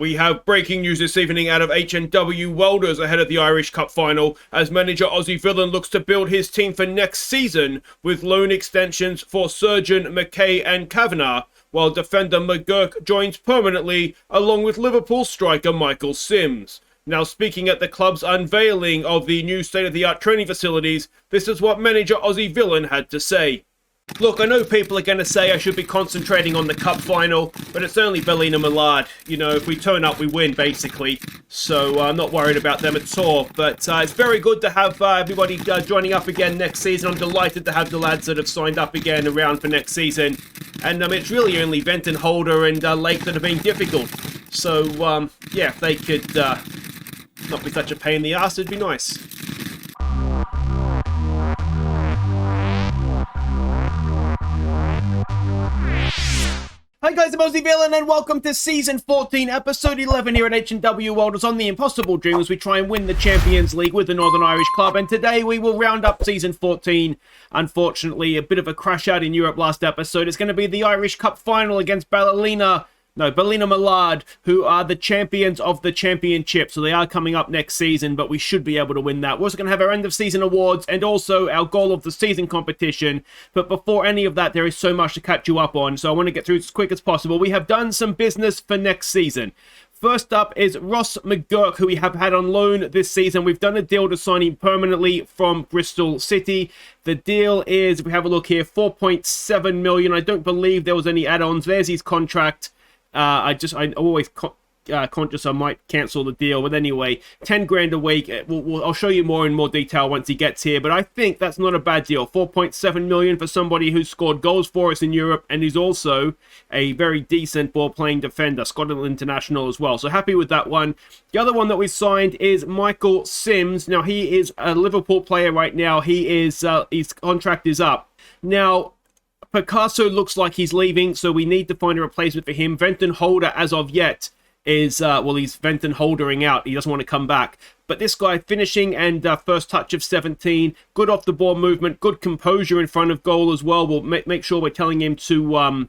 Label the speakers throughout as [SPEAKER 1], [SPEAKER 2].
[SPEAKER 1] We have breaking news this evening out of H&W Welders ahead of the Irish Cup final, as manager Aussie Villain looks to build his team for next season with loan extensions for Surgeon, McKay and Kavanagh, while defender McGurk joins permanently along with Liverpool striker Michael Sims. Now, speaking at the club's unveiling of the new state-of-the-art training facilities, this is what manager Aussie Villain had to say. Look, I know people are going to say I should be concentrating on the cup final, but it's only Ballinamallard. You know, if we turn up, we win, basically. So I'm not worried about them at all. But it's very good to have everybody joining up again next season. I'm delighted to have the lads that have signed up again around for next season. And it's really only Venton, Holder and Lake that have been difficult. So, yeah, if they could not be such a pain in the ass, it'd be nice. Hi guys, I'm Aussie Villain and welcome to Season 14, Episode 11 here at H&W Welders on the Impossible Dream as we try and win the Champions League with the Northern Irish club. And today we will round up Season 14. Unfortunately, a bit of a crash out in Europe last episode. It's going to be the Irish Cup final against Ballinamallard, who are the champions of the championship. So they are coming up next season, but we should be able to win that. We're also going to have our end of season awards and also our goal of the season competition. But before any of that, there is so much to catch you up on. So I want to get through as quick as possible. We have done some business for next season. First up is Ross McGurk, who we have had on loan this season. We've done a deal to sign him permanently from Bristol City. The deal is, if we have a look here, 4.7 million. I don't believe there was any add-ons. There's his contract. I'm always conscious I might cancel the deal, but anyway, 10 grand a week. I'll show you more in more detail once he gets here, but I think that's not a bad deal. 4.7 million for somebody who's scored goals for us in Europe and who's also a very decent ball-playing defender, Scotland international as well. So happy with that one. The other one that we signed is Michael Sims. Now he is a Liverpool player right now. His contract is up now. Picasso looks like he's leaving, so we need to find a replacement for him. Venton Holder, as of yet, is, he's Venton Holdering out. He doesn't want to come back. But this guy, finishing and first touch of 17, good off-the-ball movement, good composure in front of goal as well. We'll make sure we're telling him to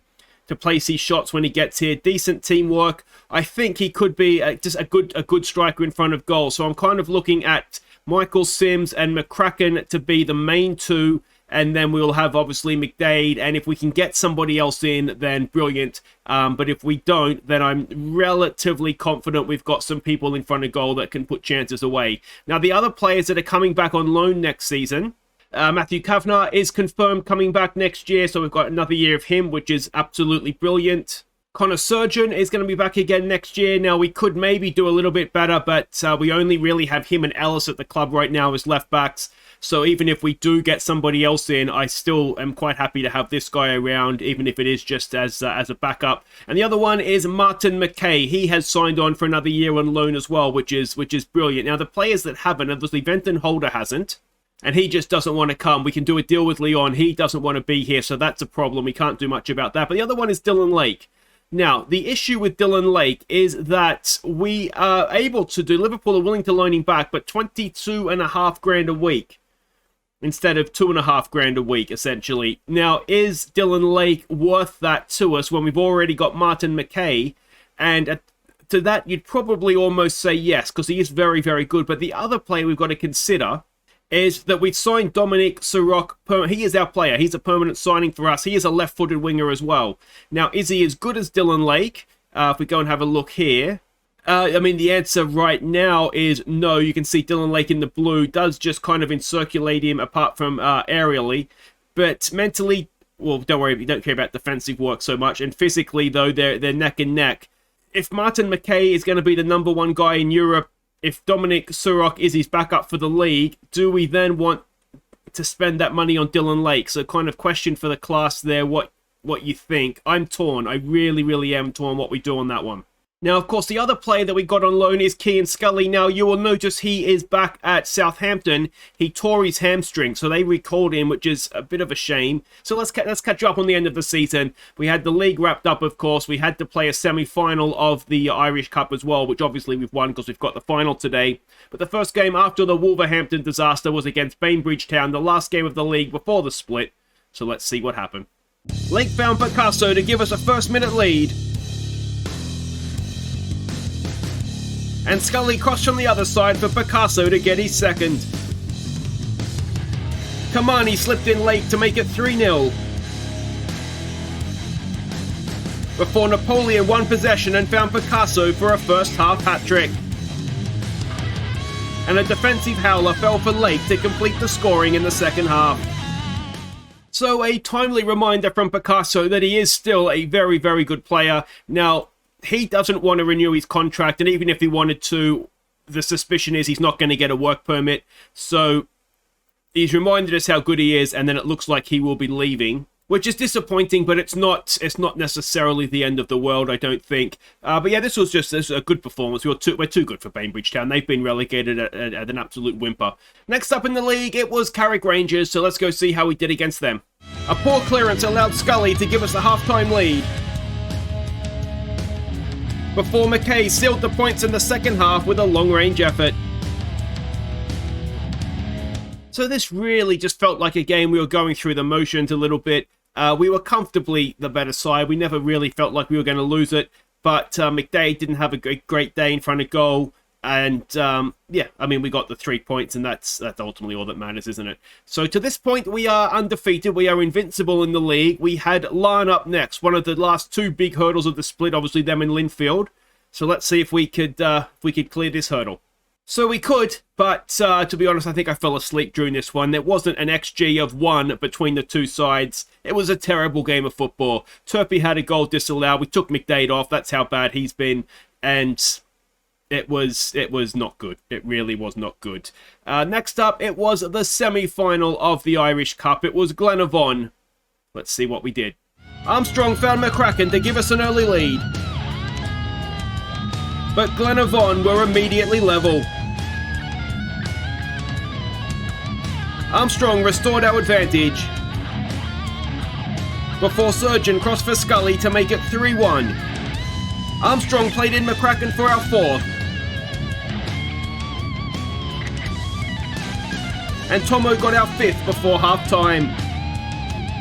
[SPEAKER 1] place his shots when he gets here. Decent teamwork. I think he could be just a good striker in front of goal. So I'm kind of looking at Michael Sims and McCracken to be the main two. And then we'll have, obviously, McDade. And if we can get somebody else in, then brilliant. But if we don't, then I'm relatively confident we've got some people in front of goal that can put chances away. Now, the other players that are coming back on loan next season, Matthew Kavanagh is confirmed coming back next year. So we've got another year of him, which is absolutely brilliant. Connor Surgeon is going to be back again next year. Now, we could maybe do a little bit better, but we only really have him and Ellis at the club right now as left backs. So even if we do get somebody else in, I still am quite happy to have this guy around, even if it is just as a backup. And the other one is Martin McKay. He has signed on for another year on loan as well, which is brilliant. Now, the players that haven't, obviously, Venton Holder hasn't, and he just doesn't want to come. We can do a deal with Leon. He doesn't want to be here, so that's a problem. We can't do much about that. But the other one is Dylan Lake. Now, the issue with Dylan Lake is that we are able to do, Liverpool are willing to loan him back, but 22.5 grand a week instead of 2.5 grand a week, essentially. Now, is Dylan Lake worth that to us when we've already got Martin McKay? And to that, you'd probably almost say yes, because he is very, very good. But the other player we've got to consider is that we've signed Dominic Sirrock. He is our player. He's a permanent signing for us. He is a left-footed winger as well. Now, is he as good as Dylan Lake? If we go and have a look here. The answer right now is no. You can see Dylan Lake in the blue does just kind of encirculate him apart from aerially. But mentally, well, don't worry, you don't care about defensive work so much. And physically, though, they're neck and neck. If Martin McKay is going to be the number one guy in Europe, if Dominic Sirrock is his backup for the league, do we then want to spend that money on Dylan Lake? So kind of question for the class there, what you think. I'm torn. I really, really am torn what we do on that one. Now, of course, the other player that we got on loan is Kean Scully. Now, you will notice he is back at Southampton. He tore his hamstring, so they recalled him, which is a bit of a shame. So let's catch up on the end of the season. We had the league wrapped up, of course. We had to play a semi-final of the Irish Cup as well, which obviously we've won because we've got the final today. But the first game after the Wolverhampton disaster was against Bainbridge Town, the last game of the league before the split. So let's see what happened. Lake found Picasso to give us a first-minute lead. And Scully crossed from the other side for Picasso to get his second. Kamani slipped in late to make it 3-0. Before Napoleon won possession and found Picasso for a first-half hat-trick. And a defensive howler fell for Lake to complete the scoring in the second half. So a timely reminder from Picasso that he is still a very, very good player. Now, he doesn't want to renew his contract, and even if he wanted to, the suspicion is he's not going to get a work permit. So he's reminded us how good he is, and then it looks like he will be leaving, which is disappointing, but it's not necessarily the end of the world, I don't think. But yeah, this was a good performance. We're too good for Bainbridge Town. They've been relegated at an absolute whimper. Next up in the league, it was Carrick Rangers, so let's go see how we did against them. A poor clearance allowed Scully to give us a half-time lead, before McKay sealed the points in the second half with a long-range effort. So this really just felt like a game we were going through the motions a little bit. We were comfortably the better side. We never really felt like we were going to lose it. But McDade didn't have a great day in front of goal. And yeah, I mean, we got the 3 points, and that's ultimately all that matters, isn't it? So to this point, we are undefeated. We are invincible in the league. We had Larne up next, one of the last two big hurdles of the split, obviously them in Linfield. So let's see if we could clear this hurdle. So we could, but to be honest, I think I fell asleep during this one. There wasn't an XG of 1 between the two sides. It was a terrible game of football. Turpie had a goal disallowed. We took McDade off. That's how bad he's been. And it was not good. It really was not good. Next up, it was the semi-final of the Irish Cup. It was Glenavon. Let's see what we did. Armstrong found McCracken to give us an early lead, but Glenavon were immediately level. Armstrong restored our advantage, before Surgeon crossed for Scully to make it 3-1. Armstrong played in McCracken for our fourth, and Tomo got our fifth before half-time.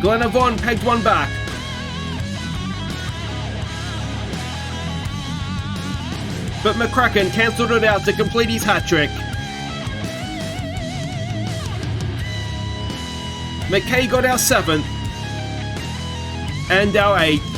[SPEAKER 1] Glenavon pegged one back, but McCracken cancelled it out to complete his hat-trick. McKay got our 7th and our 8th.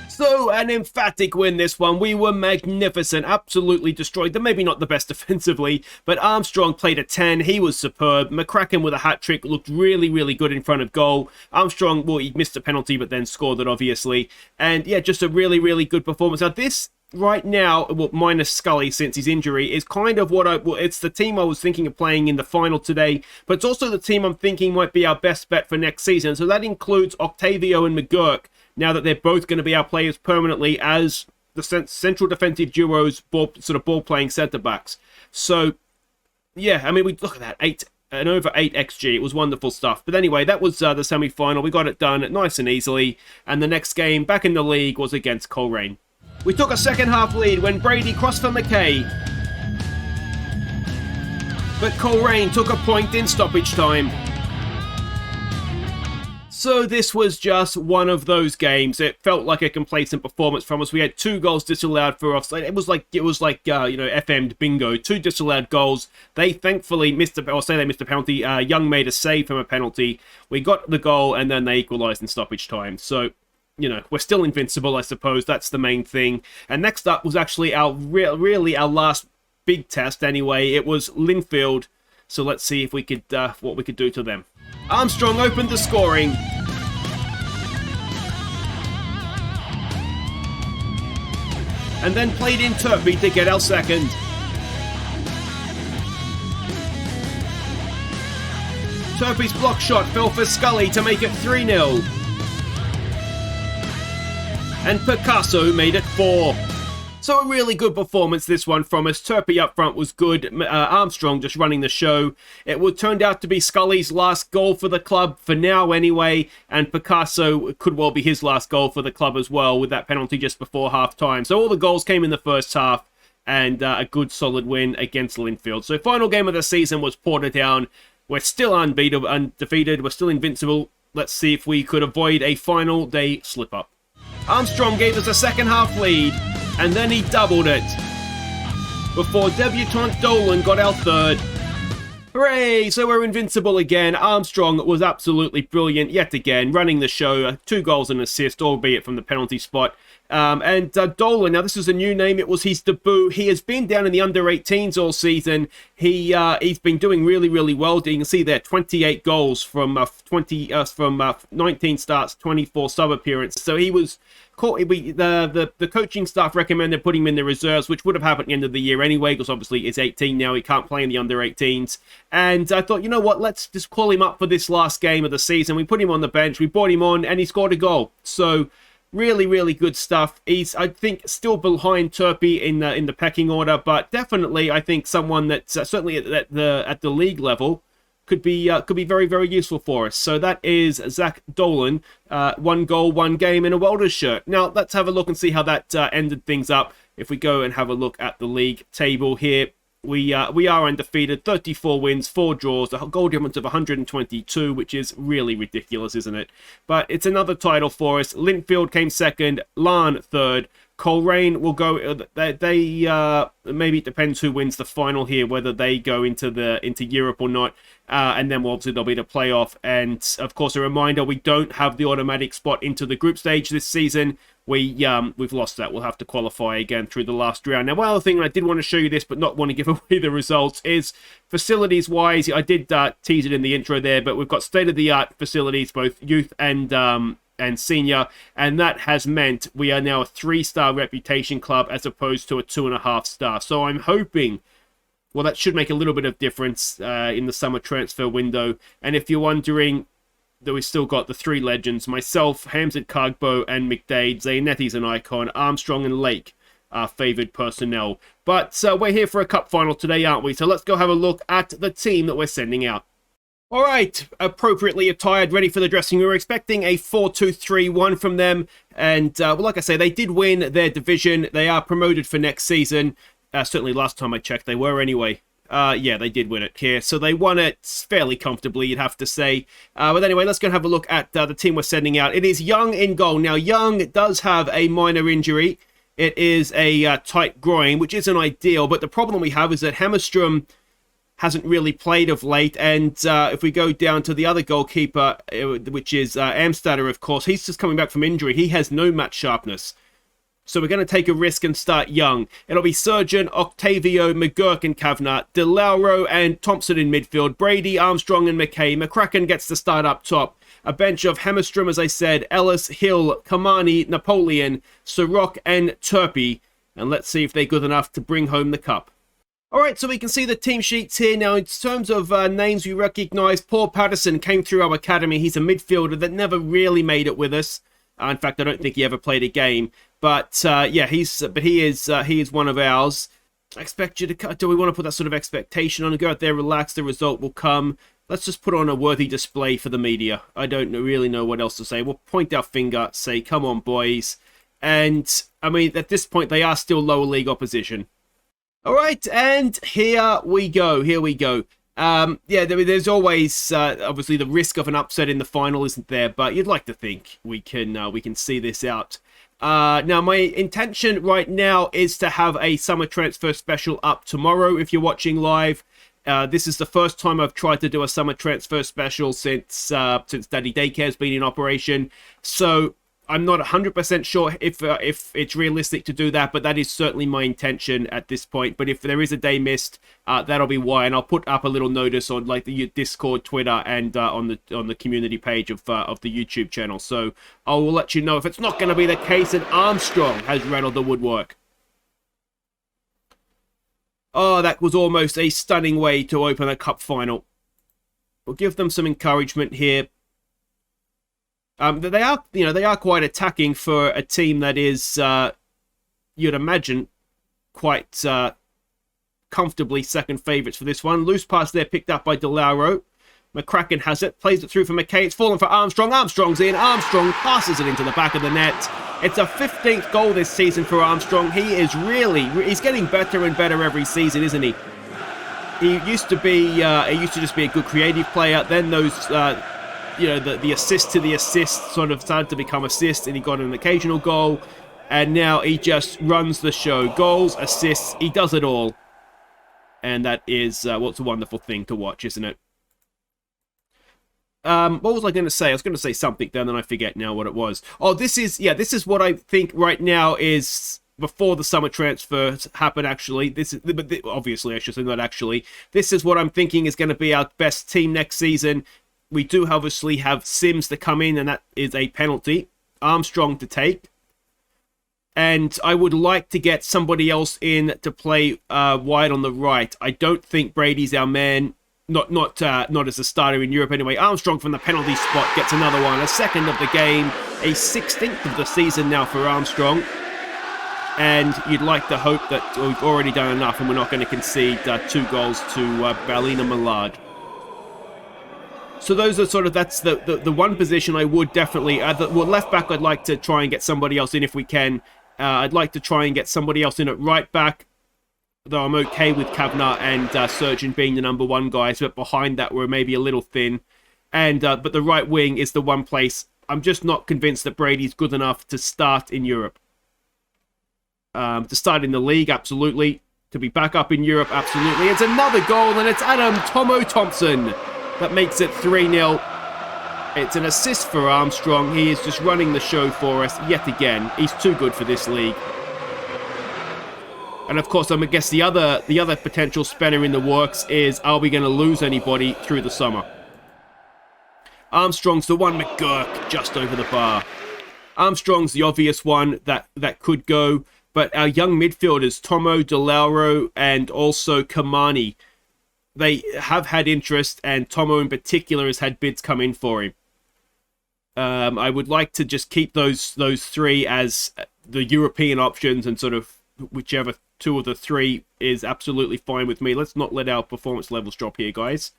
[SPEAKER 1] So, an emphatic win this one. We were magnificent, absolutely destroyed them. Maybe not the best defensively, but Armstrong played a 10. He was superb. McCracken with a hat-trick looked really, really good in front of goal. Armstrong, well, he missed a penalty, but then scored it, obviously. And yeah, just a really, really good performance. Now, this right now, well, minus Scully since his injury, is kind of it's the team I was thinking of playing in the final today, but it's also the team I'm thinking might be our best bet for next season. So that includes Octavio and McGurk, now that they're both going to be our players permanently as the central defensive duos, ball-playing centre-backs. So, yeah, I mean, we look at that, an over 8 XG. It was wonderful stuff. But anyway, that was the semi-final. We got it done nice and easily. And the next game back in the league was against Coleraine. We took a second-half lead when Brady crossed for McKay, but Coleraine took a point in stoppage time. So this was just one of those games. It felt like a complacent performance from us. We had 2 goals disallowed for offside. It was like FM'd bingo. 2 disallowed goals. They thankfully missed a penalty. Young made a save from a penalty. We got the goal, and then they equalised in stoppage time. So, we're still invincible, I suppose. That's the main thing. And next up was actually our last big test anyway. It was Linfield. So let's see if we could what we could do to them. Armstrong opened the scoring. And then played in Turpie to get our second. Turpie's block shot fell for Scully to make it 3-0. And Picasso made it 4. So a really good performance, this one from us. Turpie up front was good. Armstrong just running the show. It turned out to be Scully's last goal for the club, for now anyway, and Picasso could well be his last goal for the club as well, with that penalty just before half-time. So all the goals came in the first half, and a good solid win against Linfield. So final game of the season was Portadown. We're still undefeated. We're still invincible. Let's see if we could avoid a final day slip-up. Armstrong gave us a second-half lead, and then he doubled it. before debutant Dolan got our third. Hooray! So we're invincible again. Armstrong was absolutely brilliant yet again, running the show. 2 goals and an assist, albeit from the penalty spot. And Dolan, now this is a new name. It was his debut. He has been down in the under-18s all season. He's been doing really, really well. You can see there 28 goals from 19 starts, 24 sub-appearances. So he was caught. The coaching staff recommended putting him in the reserves, which would have happened at the end of the year anyway, because obviously it's 18 now. He can't play in the under-18s. And I thought, you know what? Let's just call him up for this last game of the season. We put him on the bench. We brought him on, and he scored a goal. So really, really good stuff. He's, I think, still behind Turpey in the pecking order, but definitely, I think, someone that's certainly at the league level could be very, very useful for us. So that is Zach Dolan, 1 goal, 1 game in a Welders shirt. Now let's have a look and see how that ended things up. If we go and have a look at the league table here, we are undefeated, 34 wins, 4 draws, a goal difference of 122, which is really ridiculous, isn't it? But it's another title for us. Linfield came second, Larne third. Coleraine will go. Maybe it depends who wins the final here, whether they go into Europe or not. And then obviously there'll be the playoff. And of course, a reminder: we don't have the automatic spot into the group stage this season. We've lost that. We'll have to qualify again through the last round. Now, one other thing, I did want to show you this, but not want to give away the results, is facilities-wise. I did tease it in the intro there, but we've got state-of-the-art facilities, both youth and senior, and that has meant we are now a 3-star reputation club as opposed to a 2.5-star. So I'm hoping, well, that should make a little bit of difference in the summer transfer window. And if you're wondering, that we've still got the 3 legends, myself, Hamzat Kagbo, and McDade. Zanetti's an icon. Armstrong and Lake are favoured personnel. But we're here for a cup final today, aren't we? So let's go have a look at the team that we're sending out. All right, appropriately attired, ready for the dressing room. We're expecting a 4-2-3-1 from them. And, well, like I say, they did win their division. They are promoted for next season. Certainly last time I checked, they were anyway. Yeah, they did win it here. So they won it fairly comfortably, you'd have to say. But anyway, let's go and have a look at the team we're sending out. It is Young in goal. Now, Young does have a minor injury. It is a tight groin, which isn't ideal. But the problem we have is that Hammerstrom hasn't really played of late. And if we go down to the other goalkeeper, which is Amstatter, of course, he's just coming back from injury. He has no match sharpness. So we're going to take a risk and start Young. It'll be Surgeon, Octavio, McGurk and Kavanagh, De Lauro and Thompson in midfield, Brady, Armstrong and McKay. McCracken gets to start up top. A bench of Hammerstrom, as I said, Ellis, Hill, Kamani, Napoleon, Sirok and Turpey. And let's see if they're good enough to bring home the cup. All right, so we can see the team sheets here. Now, in terms of names we recognise, Paul Patterson came through our academy. He's a midfielder that never really made it with us. In fact, I don't think he ever played a game. But yeah, he is one of ours. I expect you to. Do we want to put that sort of expectation on and go out there, relax? The result will come. Let's just put on a worthy display for the media. I don't really know what else to say. We'll point our finger, say, "Come on, boys!" And I mean, at this point, they are still lower league opposition. All right, and here we go. Here we go. Yeah, there's always obviously the risk of an upset in the final, isn't there? But you'd like to think we can see this out. Now, my intention right now is to have a summer transfer special up tomorrow. If you're watching live, this is the first time I've tried to do a summer transfer special since Daddy Daycare's been in operation. So I'm not 100% sure if it's realistic to do that, but that is certainly my intention at this point. But if there is a day missed, that'll be why, and I'll put up a little notice on like the Discord, Twitter, and on the community page of the YouTube channel. So I will let you know if it's not going to be the case and Armstrong has rattled the woodwork. Oh, that was almost a stunning way to open a cup final. We'll give them some encouragement here. They are quite attacking for a team that is, you'd imagine, quite comfortably second favourites for this one. Loose pass there picked up by De Lauro. McCracken has it, plays it through for McKay. It's fallen for Armstrong. Armstrong's in. Armstrong passes it into the back of the net. It's a 15th goal this season for Armstrong. He's getting better and better every season, isn't he? He used to just be a good creative player. Then those, the assist to the assist sort of started to become assists, and he got an occasional goal. And now he just runs the show. Goals, assists, he does it all. And that is, what's a wonderful thing to watch, isn't it? What was I going to say? I was going to say something then, and I forget now what it was. Oh, this is what I think right now is before the summer transfers happen, actually. But obviously, I should say not actually. This is what I'm thinking is going to be our best team next season. We do obviously have Sims to come in, and that is a penalty. Armstrong to take. And I would like to get somebody else in to play wide on the right. I don't think Brady's our man. Not as a starter in Europe anyway. Armstrong from the penalty spot gets another one. A second of the game. A 16th of the season now for Armstrong. And you'd like to hope that we've already done enough and we're not going to concede 2 goals to Ballinamallard. So those are sort of, that's the one position I would definitely... left back I'd like to try and get somebody else in if we can. I'd like to try and get somebody else in at right back. Though I'm okay with Kavanagh and Surgeon being the number 1 guys, but behind that we're maybe a little thin. And but the right wing is the one place I'm just not convinced that Brady's good enough to start in Europe. To start in the league, absolutely. To be back up in Europe, absolutely. It's another goal, and it's Adam Tomo Thompson that makes it 3-0. It's an assist for Armstrong. He is just running the show for us yet again. He's too good for this league. And of course, I guess the other potential spanner in the works is, are we going to lose anybody through the summer? Armstrong's the one, McGurk just over the bar. Armstrong's the obvious one that could go, but our young midfielders, Tomo, De Lauro, and also Kamani, they have had interest, and Tomo in particular has had bids come in for him. I would like to just keep those 3 as the European options, and sort of whichever 2 of the 3 is absolutely fine with me. Let's not let our performance levels drop here, guys.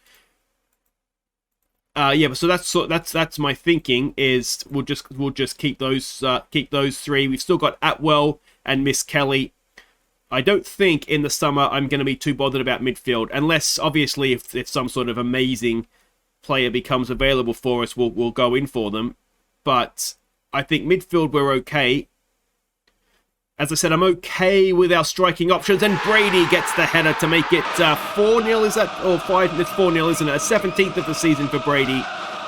[SPEAKER 1] But so that's my thinking. Is we'll just keep those 3. We've still got Atwell and Miss Kelly. I don't think in the summer I'm going to be too bothered about midfield, unless obviously if some sort of amazing player becomes available for us, we'll go in for them. But I think midfield we're okay. As I said, I'm okay with our striking options, and Brady gets the header to make it 4-0, is that? Or 5? It's 4-0, isn't it? A 17th of the season for Brady,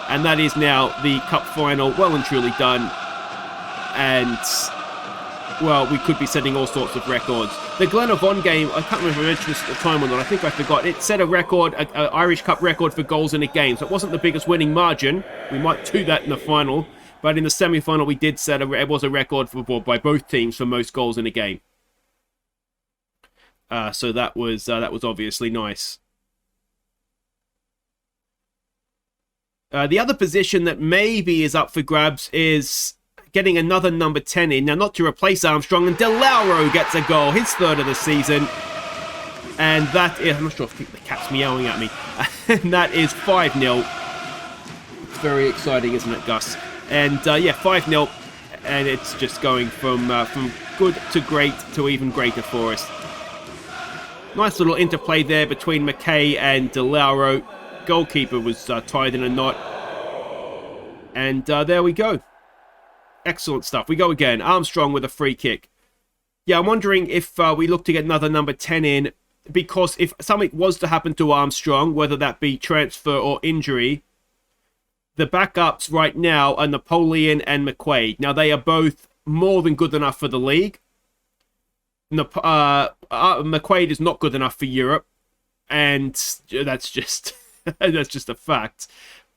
[SPEAKER 1] and that is now the cup final, well and truly done. And, well, we could be setting all sorts of records. The Glenavon game, I can't remember if I mentioned this at the time or not, I think I forgot. It set a record, an Irish Cup record for goals in a game, so it wasn't the biggest winning margin. We might do that in the final. But in the semi-final, we did set it was a record by both teams for most goals in a game. So that was obviously nice. The other position that maybe is up for grabs is getting another number 10 in. Now, not to replace Armstrong, and De Lauro gets a goal, his 3rd of the season. And that is, I'm not sure if the cat's meowing at me. And that is 5-0. It's very exciting, isn't it, Gus? And 5-0, and it's just going from good to great to even greater for us. Nice little interplay there between McKay and De Lauro. Goalkeeper was tied in a knot. And there we go. Excellent stuff. We go again. Armstrong with a free kick. Yeah, I'm wondering if we look to get another number 10 in, because if something was to happen to Armstrong, whether that be transfer or injury, the backups right now are Napoleon and McQuaid. Now, they are both more than good enough for the league. McQuaid is not good enough for Europe, and that's just that's just a fact.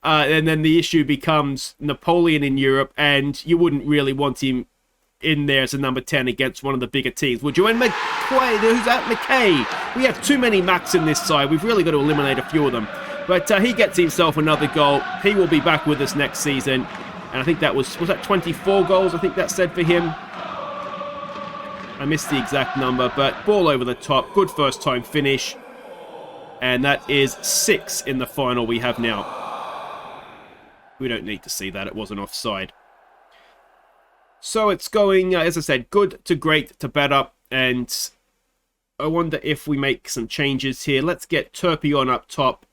[SPEAKER 1] And then the issue becomes Napoleon in Europe, and you wouldn't really want him in there as a number 10 against one of the bigger teams, would you? And McQuaid, who's that? McKay. We have too many Macs in this side. We've really got to eliminate a few of them. But he gets himself another goal. He will be back with us next season. And I think that was that 24 goals? I think that said for him. I missed the exact number, but ball over the top. Good first time finish. And that is 6 in the final we have now. We don't need to see that. It wasn't offside. So it's going, as I said, good to great to better. And I wonder if we make some changes here. Let's get Turpion up top.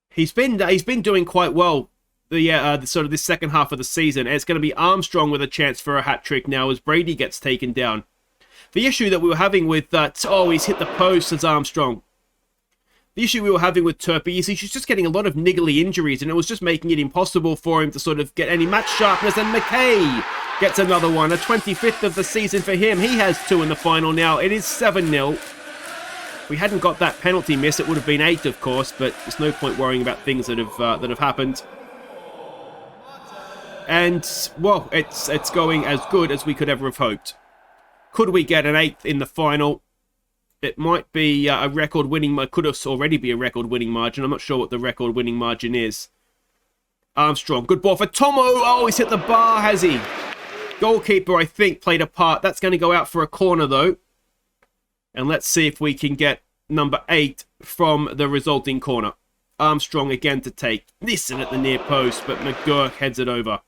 [SPEAKER 1] He's been doing quite well the sort of this second half of the season. And it's going to be Armstrong with a chance for a hat-trick now as Brady gets taken down. The issue that we were having with that, oh, he's hit the post as Armstrong. The issue we were having with Turpie is he's just getting a lot of niggly injuries, and it was just making it impossible for him to sort of get any match sharpness. And McKay gets another one, a 25th of the season for him. He has 2 in the final now. It is 7-0. If we hadn't got that penalty miss, it would have been 8, of course, but there's no point worrying about things that have happened. And, well, it's going as good as we could ever have hoped. Could we get an 8th in the final? It might be a record-winning... Could already be a record-winning margin. I'm not sure what the record-winning margin is. Armstrong. Good ball for Tomo. Oh, he's hit the bar, has he? Goalkeeper, I think, played a part. That's going to go out for a corner, though. And let's see if we can get number 8 from the resulting corner. Armstrong again to take. Listen at the near post, but McGurk heads it over.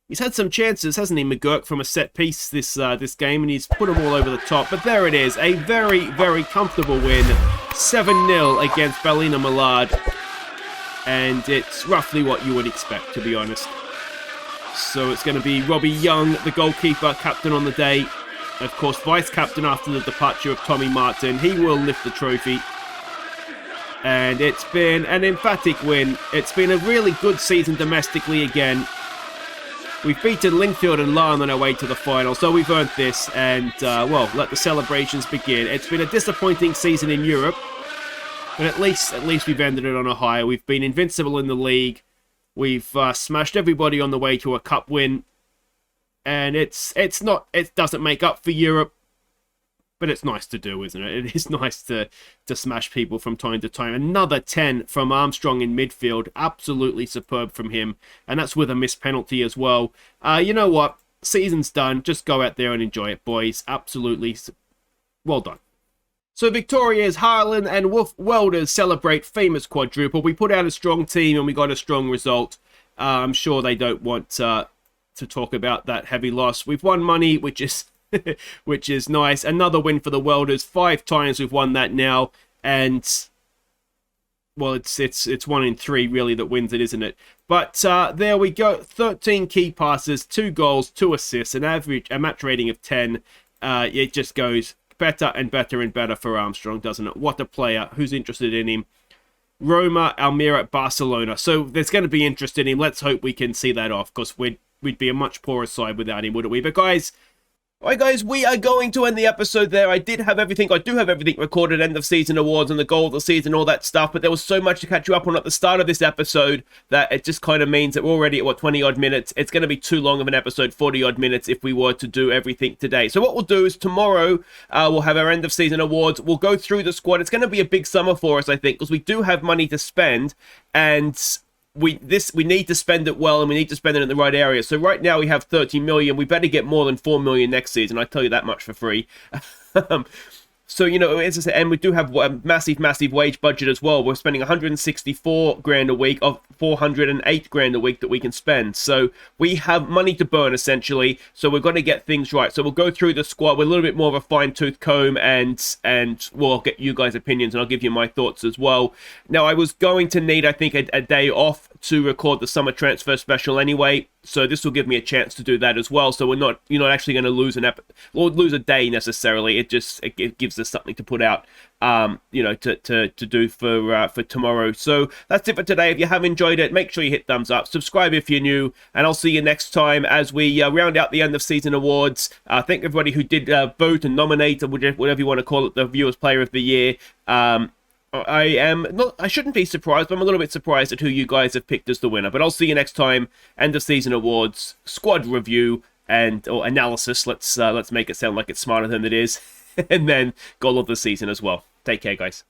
[SPEAKER 1] He's had some chances, hasn't he, McGurk, from a set piece this game, and he's put them all over the top. But there it is, a very, very comfortable win, 7-0 against Ballinamallard, and it's roughly what you would expect, to be honest. So it's going to be Robbie Young, the goalkeeper, captain on the day. Of course, vice-captain after the departure of Tommy Martin. He will lift the trophy. And it's been an emphatic win. It's been a really good season domestically again. We've beaten Lingfield and Larne on our way to the final, so we've earned this, and, well, let the celebrations begin. It's been a disappointing season in Europe, but at least we've ended it on a high. We've been invincible in the league. We've smashed everybody on the way to a cup win, and it doesn't make up for Europe, but it's nice to do, isn't it? It is nice to smash people from time to time. Another 10 from Armstrong in midfield. Absolutely superb from him. And that's with a missed penalty as well. You know what? Season's done. Just go out there and enjoy it, boys. Absolutely well done. So Victoria's Harlan and Welders celebrate famous quadruple. We put out a strong team and we got a strong result. I'm sure they don't want to talk about that heavy loss. We've won money, which is... which is nice. Another win for the Welders. 5 times we've won that now, and well, it's 1 in 3 really that wins it, isn't it? But there we go. 13 key passes, 2 goals, 2 assists, a match rating of 10. It just goes better and better and better for Armstrong, doesn't it? What a player. Who's interested in him? Roma, Almira, Barcelona. So there's going to be interest in him. Let's hope we can see that off, because we'd be a much poorer side without him, wouldn't we? But guys, alright guys, we are going to end the episode there. I do have everything recorded, end of season awards and the goal of the season, all that stuff, but there was so much to catch you up on at the start of this episode that it just kind of means that we're already at, 20 odd minutes. It's going to be too long of an episode, 40 odd minutes, if we were to do everything today. So what we'll do is tomorrow, we'll have our end of season awards. We'll go through the squad. It's going to be a big summer for us, I think, because we do have money to spend, and we need to spend it well, and we need to spend it in the right area. So right now we have 30 million. We better get more than 4 million next season. I tell you that much for free. So, you know, as I said, and we do have a massive wage budget as well. We're spending 164 grand a week of 408 grand a week that we can spend. So we have money to burn, essentially. So we're going to get things right. So we'll go through the squad with a little bit more of a fine-tooth comb, and we'll get you guys' opinions, and I'll give you my thoughts as well. Now, I was going to need, I think, a day off to record the summer transfer special anyway. So this will give me a chance to do that as well. So you're not actually going to lose lose a day necessarily. It gives us something to put out, to do for tomorrow. So that's it for today. If you have enjoyed it, make sure you hit thumbs up, subscribe if you're new, and I'll see you next time as we round out the end of season awards. Thank everybody who did vote and nominate, or whatever you want to call it, the Viewers Player of the Year. I shouldn't be surprised, but I'm a little bit surprised at who you guys have picked as the winner. But I'll see you next time. End of season awards, squad review, or analysis. Let's make it sound like it's smarter than it is. And then goal of the season as well. Take care, guys.